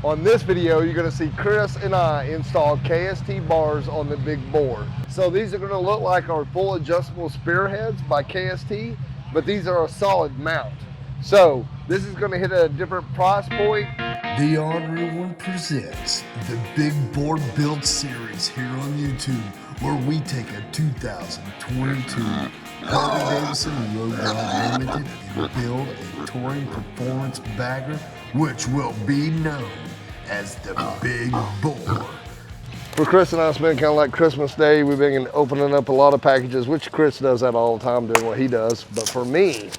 On this video, you're gonna see Chris and I install KST bars on the Big Boar. So these are gonna look like our full adjustable spearheads by KST, but these are a solid mount. So this is gonna hit at a different price point. The Ornery One presents the Big Boar Build Series here on YouTube, where we take a 2022 Harley-Davidson Road Glide Limited and build a touring performance bagger, which will be known as the Big Boar. For Chris and I, it's been kind of like Christmas Day. We've been opening up a lot of packages, which Chris does that all the time, doing what he does. But for me,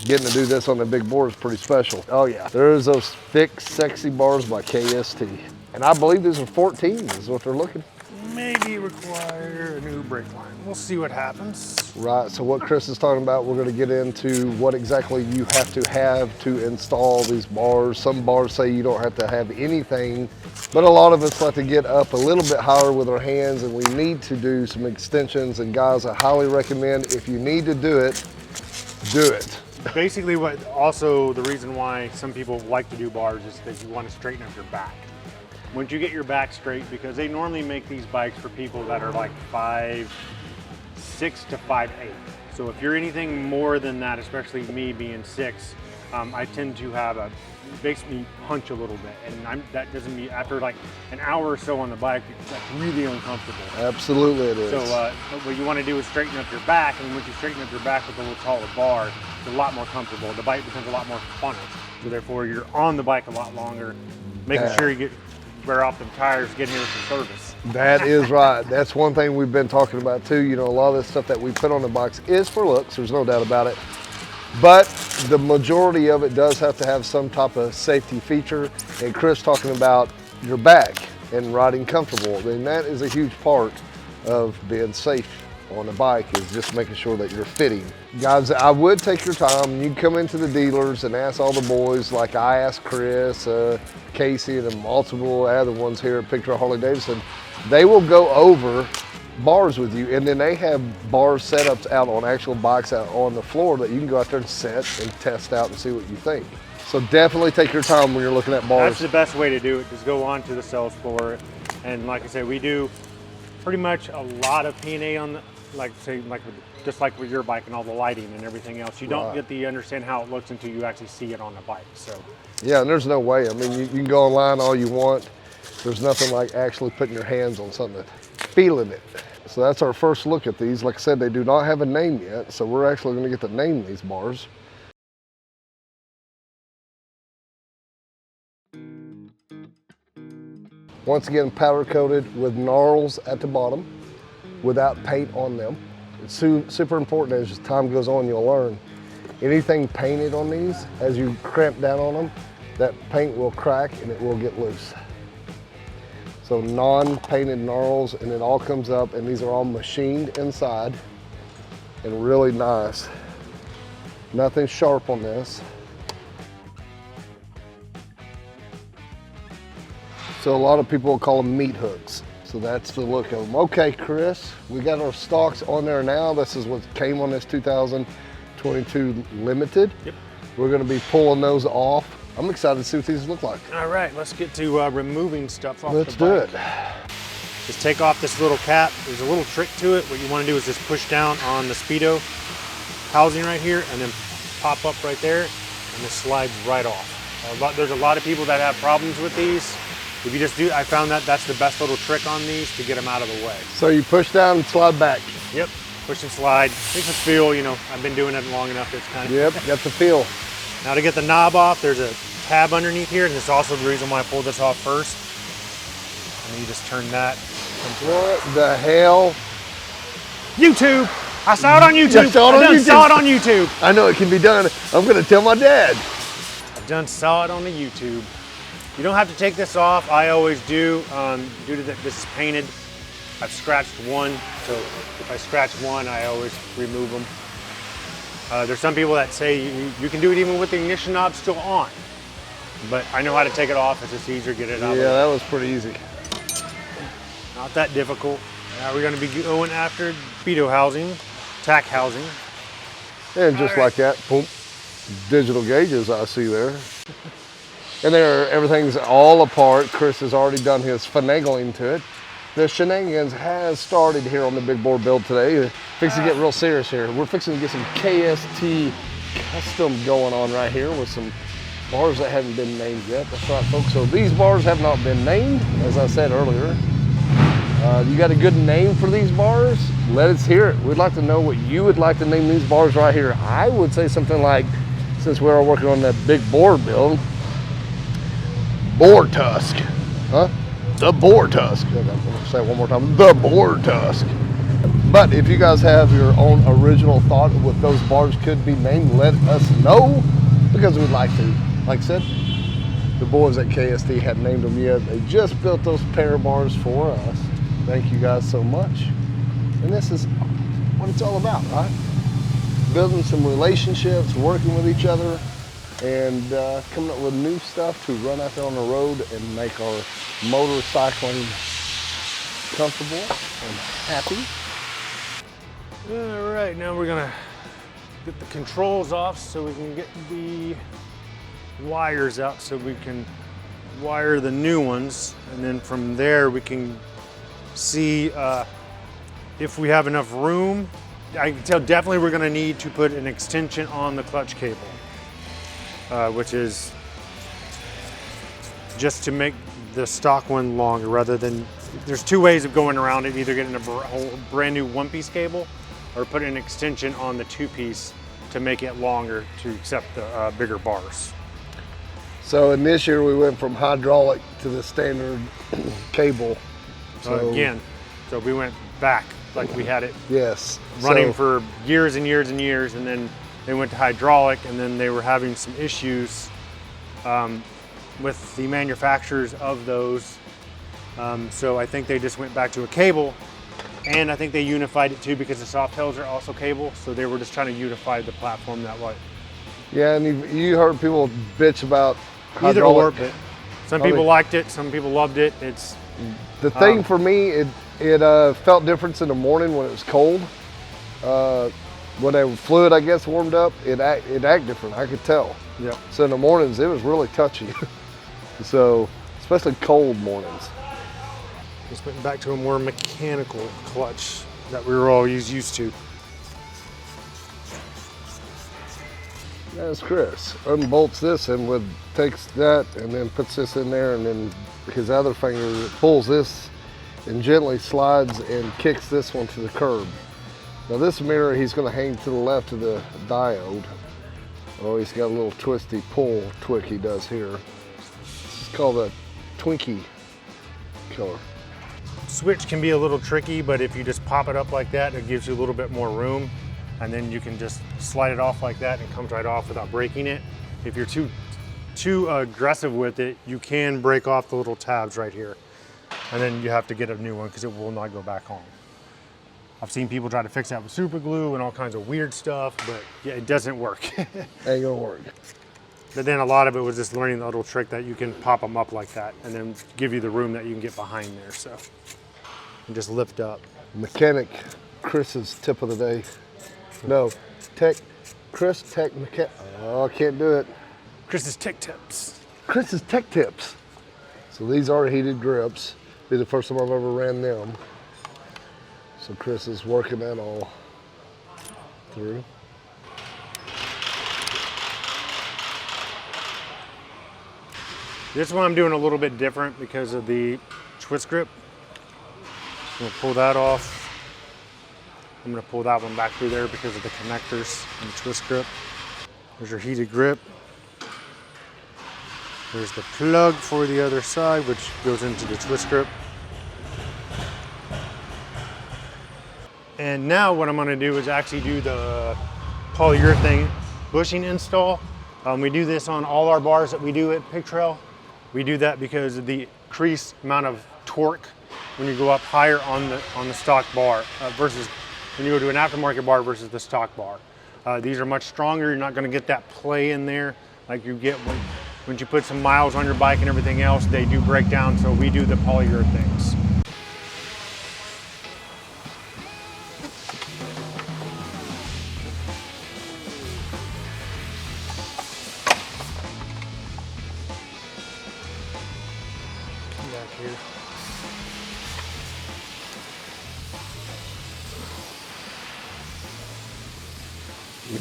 getting to do this on the Big Boar is pretty special. Oh yeah, there's those thick, sexy bars by KST. And I believe these are 14 is what they're looking. Maybe require a new brake line. We'll see what happens. Right, so what Chris is talking about, we're gonna get into what exactly you have to install these bars. Some bars say you don't have to have anything, but a lot of us like to get up a little bit higher with our hands, and we need to do some extensions. And guys, I highly recommend, if you need to do it, do it. Basically, also the reason why some people like to do bars is that you want to straighten up your back. Once you get your back straight, because they normally make these bikes for people that are like 5'6" to 5'8". So if you're anything more than that, especially me being 6, I tend to have it makes me hunch a little bit, and that doesn't mean after like an hour or so on the bike, it's really uncomfortable. Absolutely it is. So what you want to do is straighten up your back, and once you straighten up your back with a little taller bar, it's a lot more comfortable. The bike becomes a lot more fun. So therefore, you're on the bike a lot longer, making sure you wear off them tires, getting here for service. That is right. That's one thing we've been talking about too. You know, a lot of the stuff that we put on the bikes is for looks, there's no doubt about it. But the majority of it does have to have some type of safety feature. And Chris talking about your back and riding comfortable. And that is a huge part of being safe on a bike, is just making sure that you're fitting. Guys, I would take your time. You come into the dealers and ask all the boys, like I asked Chris, Casey, and multiple other ones here at Pig Trail Harley-Davidson. They will go over bars with you, and then they have bar setups out on actual bikes out on the floor that you can go out there and set and test out and see what you think. So definitely take your time when you're looking at bars. That's the best way to do it, is go on to the sales floor. And like I said, we do pretty much a lot of P&A on the, just like with your bike and all the lighting and everything else. You don't get to understand how it looks until you actually see it on the bike. So yeah, and there's no way. I mean, you can go online all you want. There's nothing like actually putting your hands on something, feeling it. So that's our first look at these. Like I said, they do not have a name yet, so we're actually going to get to name these bars. Once again, powder coated with gnarls at the bottom without paint on them. It's super important. As time goes on, you'll learn. Anything painted on these, as you cramp down on them, that paint will crack and it will get loose. So non-painted gnarls, and it all comes up, and these are all machined inside and really nice. Nothing sharp on this. So a lot of people will call them meat hooks. So that's the look of them. Okay, Chris, we got our stocks on there now. This is what came on this 2022 Limited. Yep. We're gonna be pulling those off. I'm excited to see what these look like. all right, let's get to removing stuff off the bike. Let's do it. Just take off this little cap. There's a little trick to it. What you want to do is just push down on the Speedo housing right here, and then pop up right there, and this slides right off. There's a lot of people that have problems with these. If you just do, I found that that's the best little trick on these to get them out of the way. So you push down and slide back. Yep, push and slide. Makes it feel, you know, I've been doing it long enough. It's kind of. Yep, got the feel. Now to get the knob off, there's a tab underneath here, and this is also the reason why I pulled this off first. And then you just turn that. What the hell? YouTube! I saw it on YouTube! Saw it on YouTube! I know it can be done. I'm gonna tell my dad. I saw it on the YouTube. You don't have to take this off. I always do, due to this is painted. I've scratched one, so if I scratch one, I always remove them. There's some people that say you can do it even with the ignition knob still on, but I know how to take it off. It's just easier to get it out. Yeah, that was pretty easy. Not that difficult. Now we're going to be going after Speedo housing, tack housing. And just like that, boom, digital gauges I see there. And there, everything's all apart. Chris has already done his finagling to it. The shenanigans has started here on the Big Boar build today. Fixing to get real serious here. We're fixing to get some KST Custom going on right here with some bars that haven't been named yet. That's right, folks. So these bars have not been named, as I said earlier. You got a good name for these bars? Let us hear it. We'd like to know what you would like to name these bars right here. I would say something like, since we're working on that Big Boar build, Boar Tusk. Huh? The Boar Tusk. I'm going to say it one more time. The Boar Tusk. But if you guys have your own original thought of what those bars could be named, let us know, because we'd like to. Like I said, the boys at KST hadn't named them yet. They just built those pair of bars for us. Thank you guys so much. And this is what it's all about, right? Building some relationships, working with each other, and coming up with new stuff to run out there on the road and make our motorcycling comfortable and happy. All right, now we're gonna get the controls off so we can get the wires out so we can wire the new ones, and then from there we can see if we have enough room. I can tell definitely we're gonna need to put an extension on the clutch cable, which is just to make the stock one longer rather than, there's two ways of going around it, either getting a brand new one-piece cable or put an extension on the two-piece to make it longer to accept the bigger bars. So in this year we went from hydraulic to the standard cable. So Again, so we went back like we had it yes, running so, for years and years and years, and then they went to hydraulic, and then they were having some issues with the manufacturers of those. So I think they just went back to a cable, and I think they unified it too because the soft tails are also cable, so they were just trying to unify the platform that way. Yeah, and you heard people bitch about Either hydraulic. or, but some people liked it, some people loved it. It's the thing for me, it felt different in the morning when it was cold. When the fluid, I guess, warmed up, it act different. I could tell. yeah. So in the mornings, it was really touchy. So especially cold mornings. Just went back to a more mechanical clutch that we were always used to. That's Chris. Unbolts this and takes that and then puts this in there, and then his other finger pulls this and gently slides and kicks this one to the curb. Now this mirror he's going to hang to the left of the diode. Oh, he's got a little twisty pull twick he does here. It's called a Twinkie killer. Switch can be a little tricky, but if you just pop it up like that, it gives you a little bit more room, and then you can just slide it off like that and it comes right off without breaking it. If you're too aggressive with it, you can break off the little tabs right here, and then you have to get a new one because it will not go back on. I've seen people try to fix that with super glue and all kinds of weird stuff, but yeah, it doesn't work. Ain't gonna work. But then a lot of it was just learning the little trick that you can pop them up like that and then give you the room that you can get behind there, so. And just lift up. Mechanic Chris's tip of the day. No, Chris Tech Mechanic. Oh, I can't do it. Chris's Tech Tips. Chris's Tech Tips. So these are heated grips. Be the first time I've ever ran them. So Chris is working that all through. This one I'm doing a little bit different because of the twist grip. I'm gonna pull that off. I'm gonna pull that one back through there because of the connectors and the twist grip. There's your heated grip. There's the plug for the other side, which goes into the twist grip. And now what I'm gonna do is actually do the polyurethane bushing install. We do this on all our bars that we do at Pig Trail. We do that because of the increased amount of torque when you go up higher on the stock bar versus when you go to an aftermarket bar versus the stock bar. These are much stronger. You're not going to get that play in there like you get when you put some miles on your bike and everything else. They do break down, so we do the polyurethanes. here.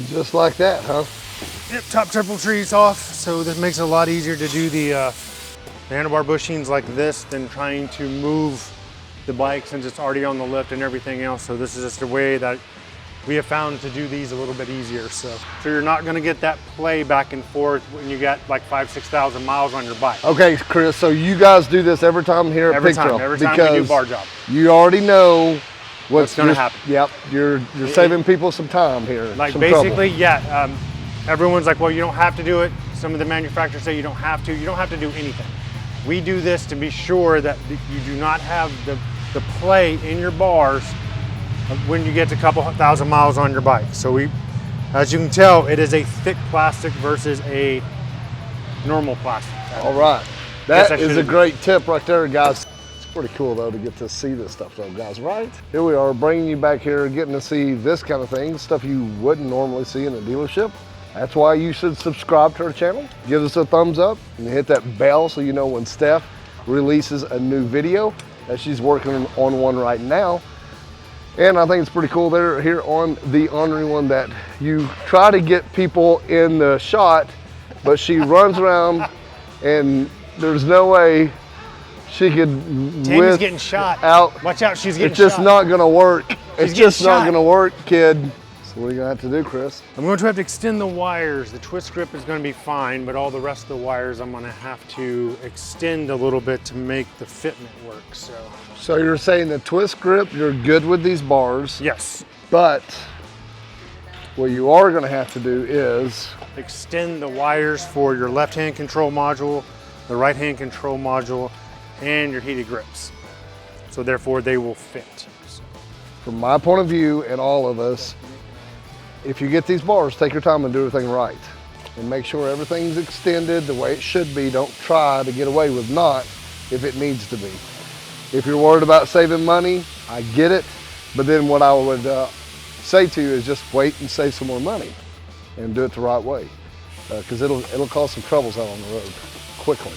Just like that, huh? Yep, top triple trees off, so this makes it a lot easier to do the handlebar bushings like this than trying to move the bike since it's already on the lift and everything else. So this is just a way that we have found to do these a little bit easier. So you're not gonna get that play back and forth when you got like 5,000–6,000 miles on your bike. Okay, Chris, so you guys do this every time here at Pig Trail? Every time we do bar job. You already know what's gonna happen. Yep, you're saving people some time here. Like some basically, trouble. yeah, everyone's like, well, you don't have to do it. Some of the manufacturers say you don't have to. You don't have to do anything. We do this to be sure that you do not have the play in your bars when you get to a couple thousand miles on your bike. So as you can tell, it is a thick plastic versus a normal plastic. All right, that is a great tip right there, guys. It's pretty cool though to get to see this stuff though, guys, right? Here we are bringing you back here, getting to see this kind of thing, stuff you wouldn't normally see in a dealership. That's why you should subscribe to our channel, give us a thumbs up, and hit that bell so you know when Steph releases a new video, that she's working on one right now. And I think it's pretty cool there here on the Ornery One that you try to get people in the shot, but she runs around and there's no way she could Tammy's getting shot. Out. Watch out, she's getting shot. It's just not gonna work. It's just not gonna work, kid. So what are you gonna have to do, Chris? I'm going to have to extend the wires. The twist grip is gonna be fine, but all the rest of the wires I'm gonna have to extend a little bit to make the fitment work, So you're saying the twist grip, you're good with these bars. Yes. But what you are gonna have to do is extend the wires for your left-hand control module, the right-hand control module, and your heated grips. So therefore they will fit. From my point of view and all of us, if you get these bars, take your time and do everything right. And make sure everything's extended the way it should be. Don't try to get away with not if it needs to be. If you're worried about saving money, I get it. But then what I would say to you is just wait and save some more money and do it the right way. Because it'll cause some troubles out on the road quickly.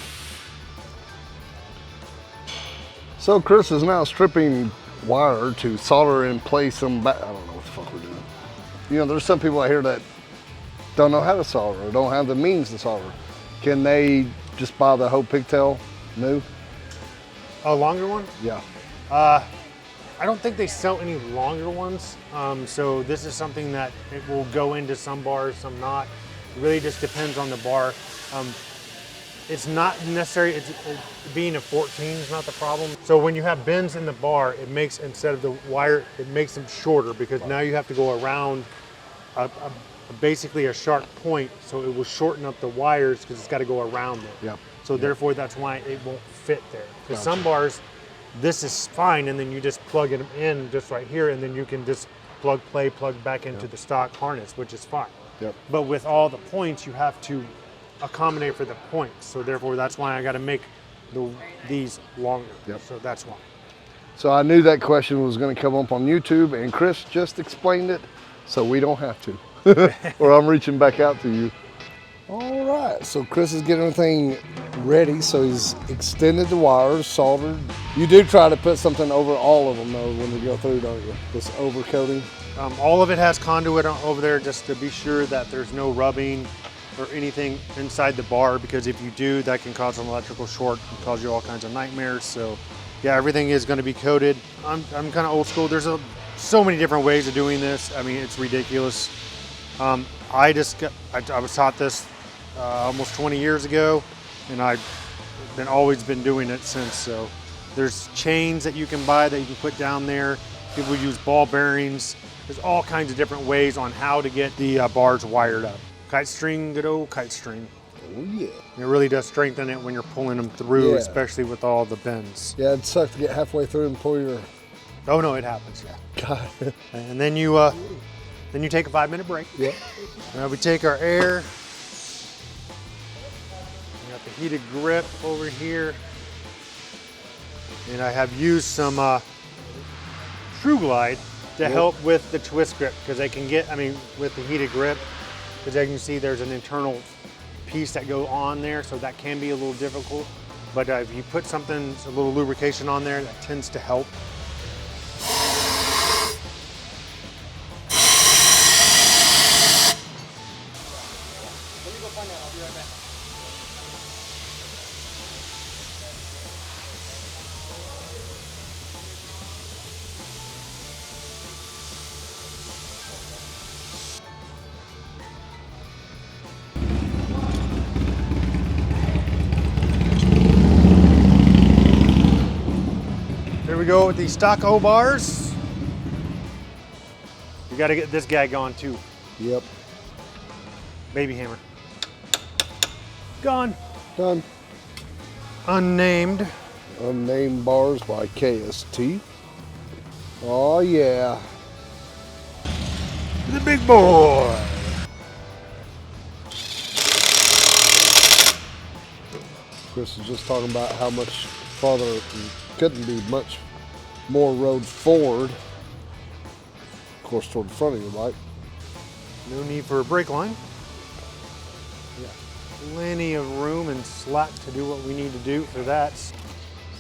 So Chris is now stripping wire to solder in place some I don't know what the fuck we're doing. You know, there's some people out here that don't know how to solder or don't have the means to solder. Can they just buy the whole pigtail new? A longer one? Yeah. I don't think they sell any longer ones. So this is something that it will go into some bars, some not. It really just depends on the bar. It's not necessary, being a 14 is not the problem. So when you have bends in the bar, it makes, instead of the wire, it makes them shorter because now you have to go around basically a sharp point. So it will shorten up the wires because it's got to go around it. Yep. So therefore that's why it won't fit there. Because some bars, this is fine and then you just plug it in just right here and then you can just plug back into the stock harness, which is fine. Yep. But with all the points, you have to accommodate for the points. So therefore, that's why I got to make these longer. Yep. So that's why. So I knew that question was going to come up on YouTube, and Chris just explained it, so we don't have to. Or I'm reaching back out to you. All right, so Chris is getting everything ready. So he's extended the wires, soldered. You do try to put something over all of them though when they go through, don't you? This overcoating. All of it has conduit over there just to be sure that there's no rubbing or anything inside the bar, because if you do, that can cause an electrical short and cause you all kinds of nightmares. So yeah, everything is going to be coated. I'm kind of old school. There's so many different ways of doing this. I mean, it's ridiculous. I was taught this almost 20 years ago, and I've always been doing it since. So there's chains that you can buy that you can put down there. People use ball bearings. There's all kinds of different ways on how to get the bars wired up. Kite string, good old kite string. Oh yeah. It really does strengthen it when you're pulling them through, especially with all the bends. Yeah, it sucks to get halfway through and pull your... Oh no, it happens, yeah. God. And then you take a 5-minute break. Yeah. We take our air. We got the heated grip over here. And I have used some True Glide to help with the twist grip, because they can get, with the heated grip, because as you can see there's an internal piece that go on there, so that can be a little difficult. but if you put something, a little lubrication on there, that tends to help. Let me go find out. I'll be right back. Here we go with the stock O bars. You got to get this guy going too. Yep. Baby hammer. Gone. Done. Unnamed. Unnamed bars by KST. Oh yeah. The Big Boar. Chris was just talking about how much farther it couldn't be much more road forward. Of course, toward the front of your bike. No need for a brake line. Yeah. Plenty of room and slack to do what we need to do for that.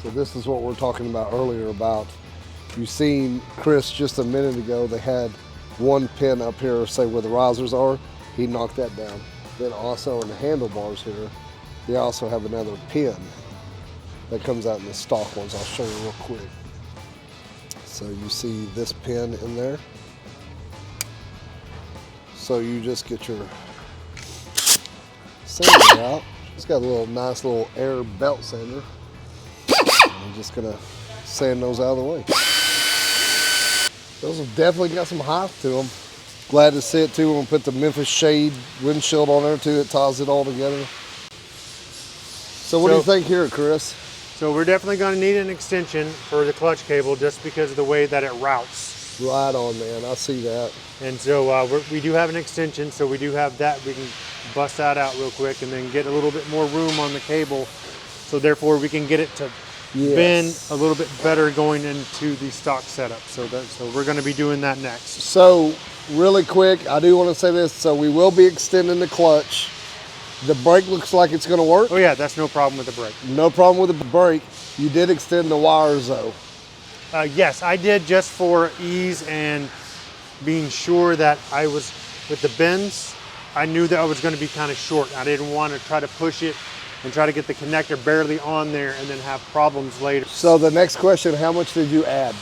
So this is what we're talking about earlier about, you seen Chris just a minute ago, they had one pin up here, say where the risers are, he knocked that down. Then also in the handlebars here, they also have another pin that comes out in the stock ones. I'll show you real quick. So you see this pin in there. So you just get your sander out. It's got a little nice little air belt sander. I'm just gonna sand those out of the way. Those have definitely got some height to them. Glad to see it too. We'll put the Memphis Shade windshield on there too. It ties it all together. So what do you think here, Chris? So we're definitely going to need an extension for the clutch cable just because of the way that it routes. Right on, man. I see that. And so we do have an extension, so we do have that. We can bust that out real quick and then get a little bit more room on the cable. So therefore we can get it to bend a little bit better going into the stock setup. So we're going to be doing that next. So really quick, I do want to say this. So we will be extending the clutch. The brake looks like it's going to work. Oh yeah, that's no problem with the brake. No problem with the brake. You did extend the wires though. Yes, I did, just for ease and being sure that I was, with the bends, I knew that I was going to be kind of short. I didn't want to try to push it and try to get the connector barely on there and then have problems later. So the next question, how much did you add?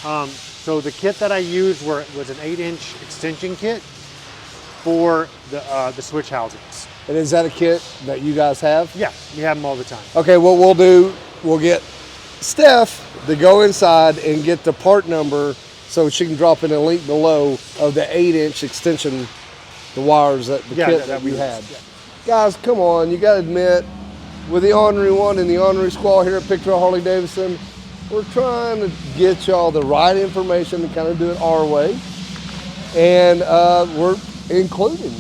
So the kit that I used was an 8-inch extension kit for the switch housings. And is that a kit that you guys have? Yeah, we have them all the time. Okay, what we'll do, we'll get Steph to go inside and get the part number so she can drop in a link below of the 8-inch extension, the wires, that the kit that we had. Yeah. Guys, come on, you gotta admit, with the Ornery One and the Ornery Squall here at Pig Trail Harley-Davidson, we're trying to get y'all the right information and kind of do it our way. And we're including.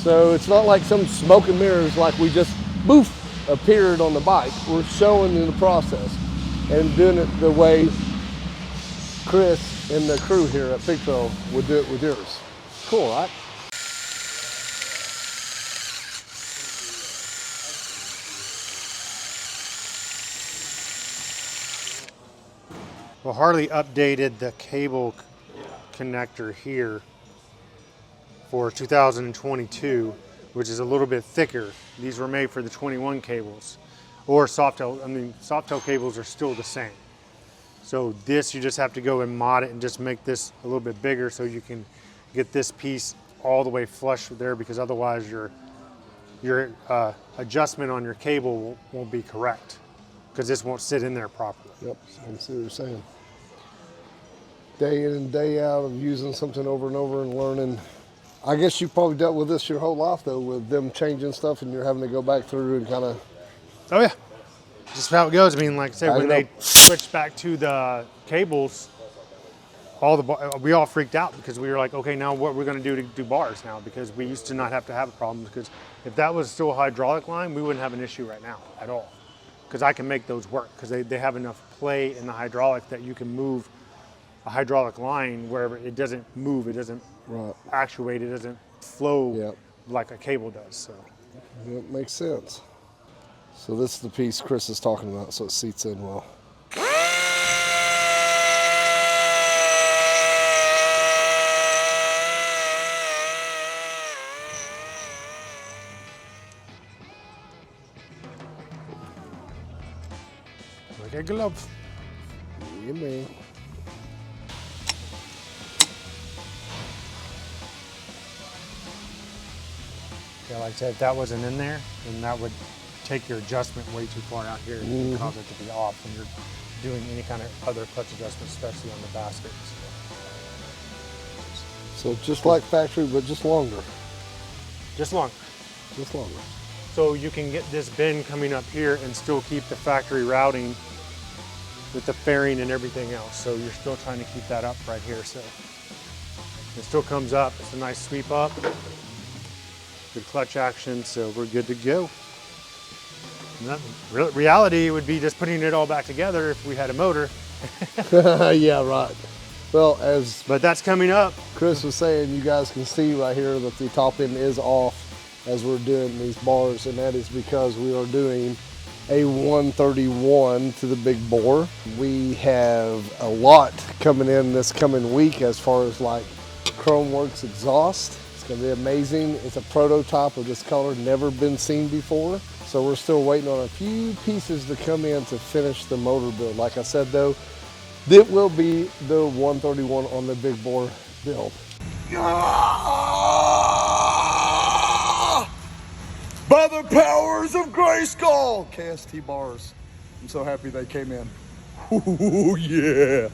So it's not like some smoke and mirrors like we just, boof, appeared on the bike. We're showing you the process and doing it the way Chris and the crew here at Pig Trail would do it with yours. Cool, right? Well, Harley updated the cable connector here for 2022, which is a little bit thicker. These were made for the 21 cables, or softail. I mean, softail cables are still the same. So this, you just have to go and mod it and just make this a little bit bigger so you can get this piece all the way flush there, because otherwise your adjustment on your cable won't be correct, because this won't sit in there properly. Yep, I see what you're saying. Day in and day out of using something over and over and learning. I guess you probably dealt with this your whole life though, with them changing stuff and you're having to go back through and kind of. Oh yeah, just how it goes. I mean, like I said, when they switched back to the cables, we all freaked out because we were like, okay, now what we're going to do bars now, because we used to not have to have a problem, because if that was still a hydraulic line, we wouldn't have an issue right now at all, because I can make those work, because they have enough play in the hydraulic that you can move a hydraulic line wherever it doesn't move, it doesn't actuate, it doesn't flow like a cable does. So it makes sense. So this is the piece Chris is talking about, so it seats in well. Like a glove. Yeah, man. Yeah, like I said, if that wasn't in there, then that would take your adjustment way too far out here and cause it to be off when you're doing any kind of other clutch adjustment, especially on the baskets. So just like factory, but just longer. Just longer. Just longer. So you can get this bend coming up here and still keep the factory routing with the fairing and everything else. So you're still trying to keep that up right here. So it still comes up. It's a nice sweep up. Good clutch action, so we're good to go. Reality would be just putting it all back together if we had a motor. Yeah, right. Well, but that's coming up. Chris was saying, you guys can see right here that the top end is off as we're doing these bars, and that is because we are doing a 131 to the Big Boar. We have a lot coming in this coming week as far as like Chrome Works exhaust. It's gonna be amazing. It's a prototype of this color, never been seen before. So we're still waiting on a few pieces to come in to finish the motor build. Like I said though, it will be the 131 on the Big Boar build. By the powers of Grayskull! KST Bars. I'm so happy they came in. Ooh, yeah.